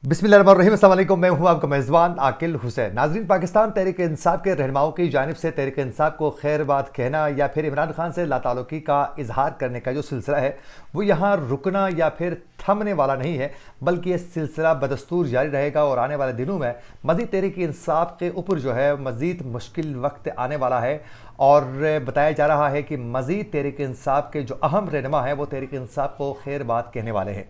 बिस्मिल्लाहिर्रहमानिर्रहीम। अस्सलाम वालेकुम। मैं हूं आपका मेज़बान आकिल हुसैन। नाज़रीन, पाकिस्तान तहरीक इंसाफ के रहनुमाओं की जानिब से तहरीक इंसाफ को खैर बात कहना या फिर इमरान खान से लाताल्लुकी का इजहार करने का जो सिलसिला है वो यहाँ रुकना या फिर थमने वाला नहीं है, बल्कि ये सिलसिला बदस्तूर जारी रहेगा और आने वाले दिनों में मज़ीद तहरीक इंसाफ के ऊपर जो है मज़ीद मुश्किल वक्त आने वाला है। और बताया जा रहा है कि मज़ीद तहरीक इंसाफ के जो अहम रहनुमा हैं वो तहरीक इंसाफ को खैर बात कहने वाले हैं।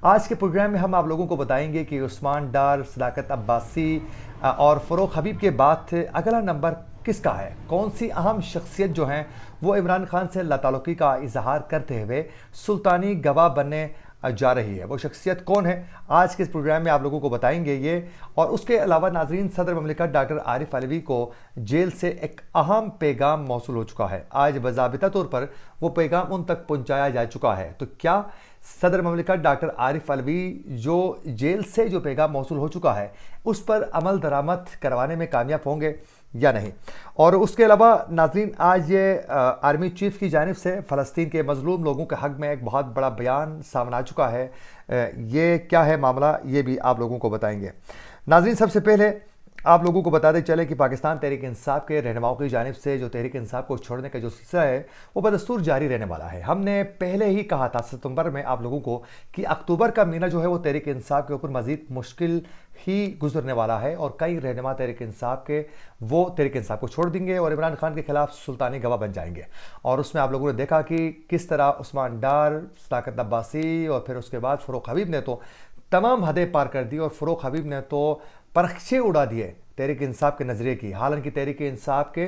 आज के प्रोग्राम में हम आप लोगों को बताएंगे कि उस्मान डार, सदाकत अब्बासी और फ़रूख हबीब के बाद अगला नंबर किसका है। कौन सी अहम शख्सियत जो हैं वो इमरान खान से लाताल्लुकी का इजहार करते हुए सुल्तानी गवाह बनने जा रही है। वो शख्सियत कौन है, आज के इस प्रोग्राम में आप लोगों को बताएंगे ये। और उसके अलावा नाज़रीन, सदर ममलिकत डॉक्टर आरिफ अलवी को जेल से एक अहम पैगाम मौसूल हो चुका है। आज बाज़ाबिता तौर पर वो पैगाम उन तक पहुँचाया जा चुका है। तो क्या सदर ममलिकत डॉक्टर आरिफ अलवी जो जेल से जो पैगाम मौसूल हो चुका है उस पर अमल दरामद करवाने में कामयाब होंगे या नहीं। और उसके अलावा नाज़रीन, आज ये आर्मी चीफ की जानिब से फ़लस्तीन के मज़लूम लोगों के हक़ में एक बहुत बड़ा बयान सामने आ चुका है। ये क्या है मामला, ये भी आप लोगों को बताएंगे। नाज़रीन, सबसे पहले आप लोगों को बताते चले कि पाकिस्तान तहरीक इंसाफ के रहनुमाओं की जानिब से जो तहरीक इंसाफ को छोड़ने का जो सिलसिला है वो बदस्तूर जारी रहने वाला है। हमने पहले ही कहा था सितंबर में आप लोगों को कि अक्टूबर का महीना जो है वो तहरीक इंसाफ के ऊपर मज़ीद मुश्किल ही गुजरने वाला है और कई रहनुमा तहरीक इंसाफ के वो तहरीक इंसाफ को छोड़ देंगे और इमरान खान के खिलाफ सुल्तानी गवाह बन जाएंगे। और उसमें आप लोगों ने देखा कि किस तरह उस्मान डार, सदाकत अब्बासी और फिर उसके बाद फ़रूख हबीब ने तो तमाम हदें पार कर दी और फ़रूख हबीब ने तो परखचे उड़ा दिए तहरीक इंसाफ के नज़रिए की। हालांकि तहरीक इंसाफ के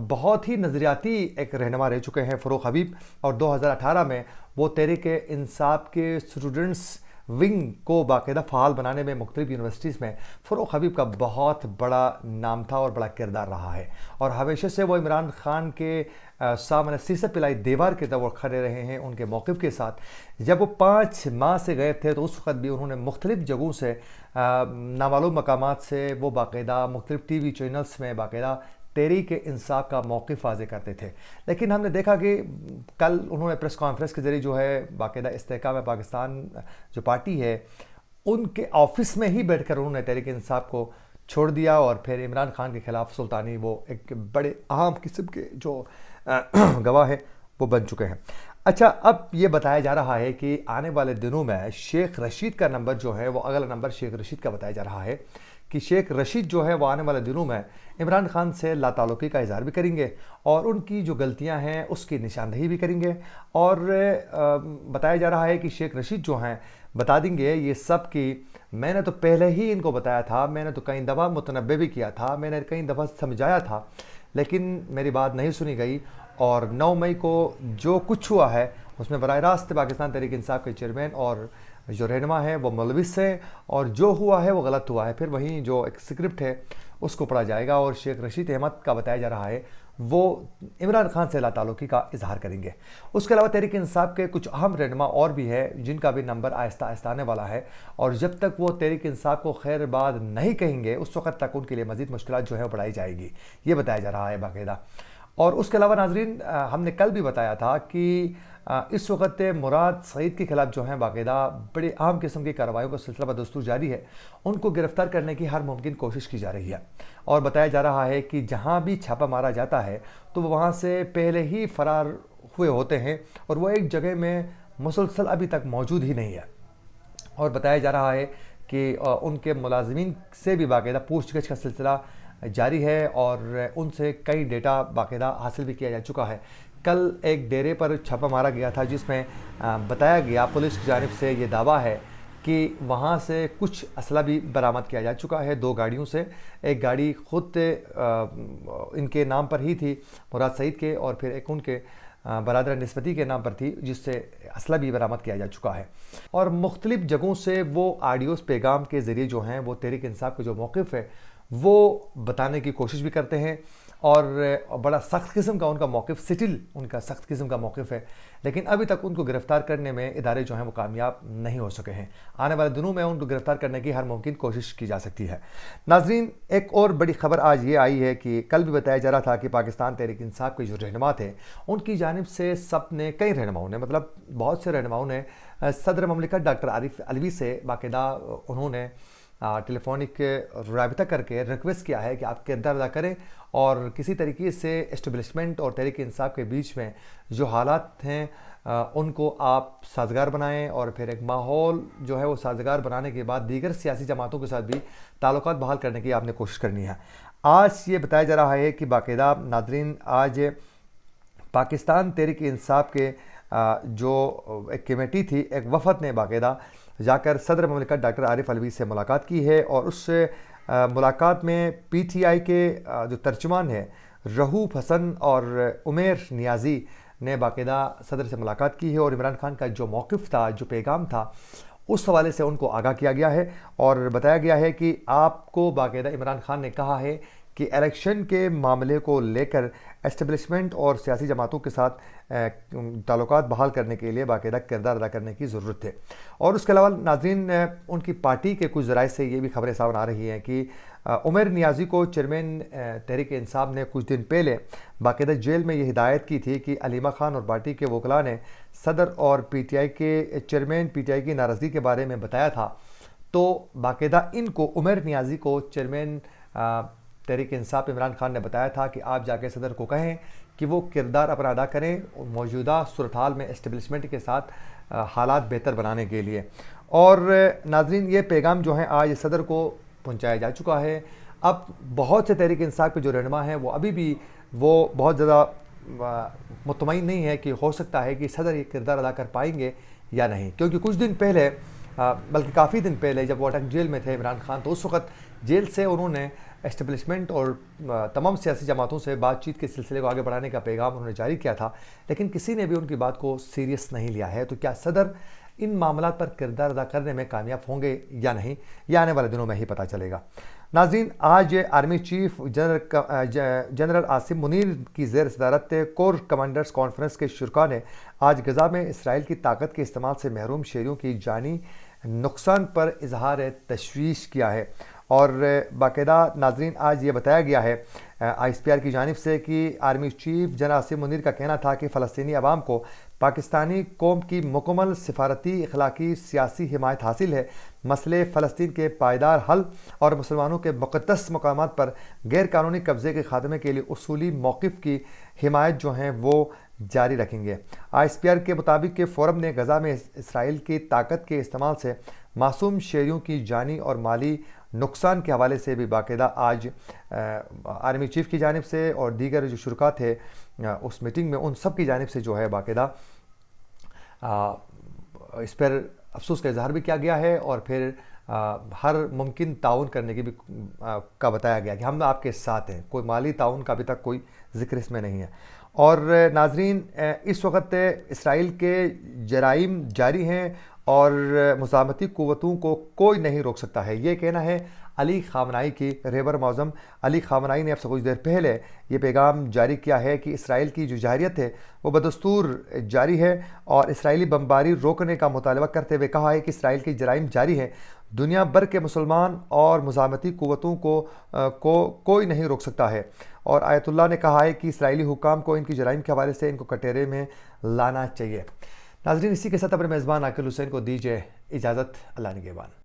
बहुत ही नज़रियाती एक रहनुमा रह चुके हैं फ़रूख हबीब, और 2018 में वो तहरीक इंसाफ के स्टूडेंट्स विंग को बाकायदा फ़ाल बनाने में मुख्तलिफ यूनिवर्सिटीज़ में फ़रूख हबीब का बहुत बड़ा नाम था और बड़ा किरदार रहा है। और हमेशा से वो इमरान खान के सामने शीशे पिलाई दीवार के तरह खड़े रहे हैं उनके मौक़िफ़ के साथ। जब वो 5 माह से गए थे तो उस वक़्त भी उन्होंने मुख्तलिफ जगहों से नामालूम मकामात से वो बाकायदा मुख्तलिफ टीवी चैनल्स में बाकायदा तहरीक इंसाफ का मौक़िफ़ वाज़े करते थे। लेकिन हमने देखा कि कल उन्होंने प्रेस कॉन्फ्रेंस के ज़रिए जो है बाकायदा इस्तेहकाम पाकिस्तान जो पार्टी है उनके ऑफिस में ही बैठकर उन्होंने तहरीक इंसाफ को छोड़ दिया और फिर इमरान खान के ख़िलाफ़ सुल्तानी वो एक बड़े अहम किस्म के जो गवाह है वो बन चुके हैं। अच्छा, अब ये बताया जा रहा है कि आने वाले दिनों में शेख रशीद का नंबर जो है वो अगला नंबर शेख रशीद का बताया जा रहा है कि शेख रशीद जो है वो आने वाले दिनों में इमरान खान से लाताल्लुकी का इजहार भी करेंगे और उनकी जो गलतियां हैं उसकी निशानदही भी करेंगे। और बताया जा रहा है कि शेख रशीद जो हैं बता देंगे ये सब कि मैंने तो पहले ही इनको बताया था, मैंने तो कई दफ़ा मुतनब्बे भी किया था, मैंने कई दफ़ा समझाया था, लेकिन मेरी बात नहीं सुनी गई। और 9 मई को जो कुछ हुआ है उसमें बराह रास्त पाकिस्तान तहरीक इंसाफ के चेयरमैन और जो रहनुमा है वो मुलविस है और जो हुआ है वो गलत हुआ है। फिर वहीं जो एक स्क्रिप्ट है उसको पढ़ा जाएगा और शेख रशीद अहमद का बताया जा रहा है वो इमरान खान से लाताल्लुकी का इजहार करेंगे। उसके अलावा तहरीक इंसाफ के कुछ अहम रहनुमा और भी है जिनका भी नंबर आहिस्ता आहिस्ता आने वाला है और जब तक वो तहरीक इंसाफ को खैर बात नहीं कहेंगे उस वक्त तक उनके लिए मज़ीद मुश्किलात जो है वो बढ़ाई जाएगी, ये बताया जा रहा है बाकायदा। और उसके अलावा नाज़रीन, हमने कल भी बताया था कि इस वक्त मुराद सईद के खिलाफ जो है बाकायदा बड़े अहम किस्म की कार्रवाइयों का सिलसिला बदस्तूर जारी है। उनको गिरफ्तार करने की हर मुमकिन कोशिश की जा रही है और बताया जा रहा है कि जहां भी छापा मारा जाता है तो वहां से पहले ही फरार हुए होते हैं और वो एक जगह में मुसलसल अभी तक मौजूद ही नहीं है। और बताया जा रहा है कि उनके मुलाजिमीन से भी बाकायदा पूछगछ का सिलसिला जारी है और उनसे कई डेटा बाकायदा हासिल भी किया जा चुका है। कल एक डेरे पर छापा मारा गया था जिसमें बताया गया, पुलिस की जानिब से ये दावा है कि वहाँ से कुछ असला भी बरामद किया जा चुका है 2 गाड़ियों से। एक गाड़ी खुद इनके नाम पर ही थी मुराद सईद के और फिर एक उनके बरादर निस्बती के नाम पर थी जिससे असला भी बरामद किया जा चुका है। और मुख्तलिफ जगहों से वो आडियोस पैगाम के ज़रिए जो हैं वो तहरीक इंसाफ का जो मौक़िफ़ है वो बताने की कोशिश भी करते हैं और बड़ा सख्त किस्म का उनका मौक़िफ़, सिटिल उनका सख्त किस्म का मौक़िफ़ है। लेकिन अभी तक उनको गिरफ़्तार करने में इदारे जो हैं वो कामयाब नहीं हो सके हैं। आने वाले दिनों में उनको गिरफ़्तार करने की हर मुमकिन कोशिश की जा सकती है। नाज़रीन, एक और बड़ी ख़बर आज ये आई है कि कल भी बताया जा रहा था कि पाकिस्तान तहरीक इंसाफ के जो रहनुमा थे उनकी जानिब से सब ने, कई रहनुमाओं ने, मतलब बहुत से रहनुमाओं ने صدر مملکت ڈاکٹر عارف علوی سے باقاعدہ انہوں نے ٹیلی فونک رابطہ کر کے ریکویسٹ کیا ہے کہ آپ کردار ادا کریں اور کسی طریقے سے اسٹیبلشمنٹ اور تحریک انصاف کے بیچ میں جو حالات ہیں ان کو آپ سازگار بنائیں، اور پھر ایک ماحول جو ہے وہ سازگار بنانے کے بعد دیگر سیاسی جماعتوں کے ساتھ بھی تعلقات بحال کرنے کی آپ نے کوشش کرنی ہے۔ آج یہ بتایا جا رہا ہے کہ باقاعدہ ناظرین آج پاکستان تحریک انصاف کے جو ایک کمیٹی تھی، ایک وفد نے باقاعدہ جا کر صدر مملکت ڈاکٹر عارف علوی سے ملاقات کی ہے، اور اس ملاقات میں پی ٹی آئی کے جو ترجمان ہیں رؤوف حسن اور عمیر نیازی نے باقاعدہ صدر سے ملاقات کی ہے، اور عمران خان کا جو موقف تھا، جو پیغام تھا، اس حوالے سے ان کو آگاہ کیا گیا ہے، اور بتایا گیا ہے کہ آپ کو باقاعدہ عمران خان نے کہا ہے کہ الیکشن کے معاملے کو لے کر اسٹیبلشمنٹ اور سیاسی جماعتوں کے ساتھ تعلقات بحال کرنے کے لیے باقاعدہ کردار ادا کرنے کی ضرورت ہے۔ اور اس کے علاوہ ناظرین ان کی پارٹی کے کچھ ذرائع سے یہ بھی خبریں سامنے آ رہی ہیں کہ عمیر نیازی کو چیئرمین تحریک انصاف نے کچھ دن پہلے باقاعدہ جیل میں یہ ہدایت کی تھی کہ علیمہ خان اور پارٹی کے وکلاء نے صدر اور پی ٹی آئی کے چیئرمین پی ٹی آئی کی ناراضگی کے بارے میں بتایا تھا، تو باقاعدہ ان کو عمیر نیازی کو چیئرمین تحریک انصاف عمران خان نے بتایا تھا کہ آپ جا کے صدر کو کہیں کہ وہ کردار اپنا ادا کریں موجودہ صورتحال میں اسٹیبلشمنٹ کے ساتھ حالات بہتر بنانے کے لیے۔ اور ناظرین یہ پیغام جو ہیں آج صدر کو پہنچایا جا چکا ہے۔ اب بہت سے تحریک انصاف کے جو رہنما ہیں وہ ابھی بھی وہ بہت زیادہ مطمئن نہیں ہے کہ ہو سکتا ہے کہ صدر یہ کردار ادا کر پائیں گے یا نہیں، کیونکہ کچھ دن پہلے بلکہ کافی دن پہلے جب وہ اٹک جیل میں تھے عمران خان، تو اس وقت جیل سے انہوں نے اسٹیبلشمنٹ اور تمام سیاسی جماعتوں سے بات چیت کے سلسلے کو آگے بڑھانے کا پیغام انہوں نے جاری کیا تھا، لیکن کسی نے بھی ان کی بات کو سیریس نہیں لیا ہے۔ تو کیا صدر ان معاملات پر کردار ادا کرنے میں کامیاب ہوں گے یا نہیں، یہ آنے والے دنوں میں ہی پتہ چلے گا۔ ناظرین آج army chief general Asim Munir کی زیر صدارت کور کمانڈرز کانفرنس کے شرکاء نے آج غزہ میں اسرائیل کی طاقت کے استعمال سے محروم شہریوں کی جانی نقصان پر اظہار تشویش کیا ہے، اور باقاعدہ ناظرین آج یہ بتایا گیا ہے آئی ایس پی آر کی جانب سے کہ army chief general Asim Munir کا کہنا تھا کہ فلسطینی عوام کو پاکستانی قوم کی مکمل سفارتی، اخلاقی، سیاسی حمایت حاصل ہے۔ مسئلے فلسطین کے پائیدار حل اور مسلمانوں کے مقدس مقامات پر غیر قانونی قبضے کے خاتمے کے لیے اصولی موقف کی حمایت جو ہیں وہ جاری رکھیں گے۔ آئی ایس پی آر کے مطابق کہ فورم نے غزہ میں اسرائیل کی طاقت کے استعمال سے معصوم شہریوں کی جانی اور مالی نقصان کے حوالے سے بھی باقاعدہ آج آرمی چیف کی جانب سے اور دیگر جو شرکاء تھے اس میٹنگ میں، ان سب کی جانب سے جو ہے باقاعدہ اس پر افسوس کا اظہار بھی کیا گیا ہے، اور پھر ہر ممکن تعاون کرنے کی بھی کا بتایا گیا کہ ہم آپ کے ساتھ ہیں۔ کوئی مالی تعاون کا ابھی تک کوئی ذکر اس میں نہیں ہے۔ اور ناظرین اس وقت اسرائیل کے جرائم جاری ہیں اور مزاحمتی قوتوں کو کوئی نہیں روک سکتا ہے، یہ کہنا ہے علی خامنائی کی۔ رہبر معظم علی خامنائی نے اب سے کچھ دیر پہلے یہ پیغام جاری کیا ہے کہ اسرائیل کی جو جارحیت ہے وہ بدستور جاری ہے، اور اسرائیلی بمباری روکنے کا مطالبہ کرتے ہوئے کہا ہے کہ اسرائیل کی جرائم جاری ہیں، دنیا بھر کے مسلمان اور مزاحمتی قوتوں کو کوئی نہیں روک سکتا ہے۔ اور آیت اللہ نے کہا ہے کہ اسرائیلی حکام کو ان کی جرائم کے حوالے سے ان کو کٹہرے میں لانا چاہیے۔ ناظرین اسی کے ساتھ اپنے میزبان عاقل حسین کو دیجیے اجازت، اللہ نگہبان۔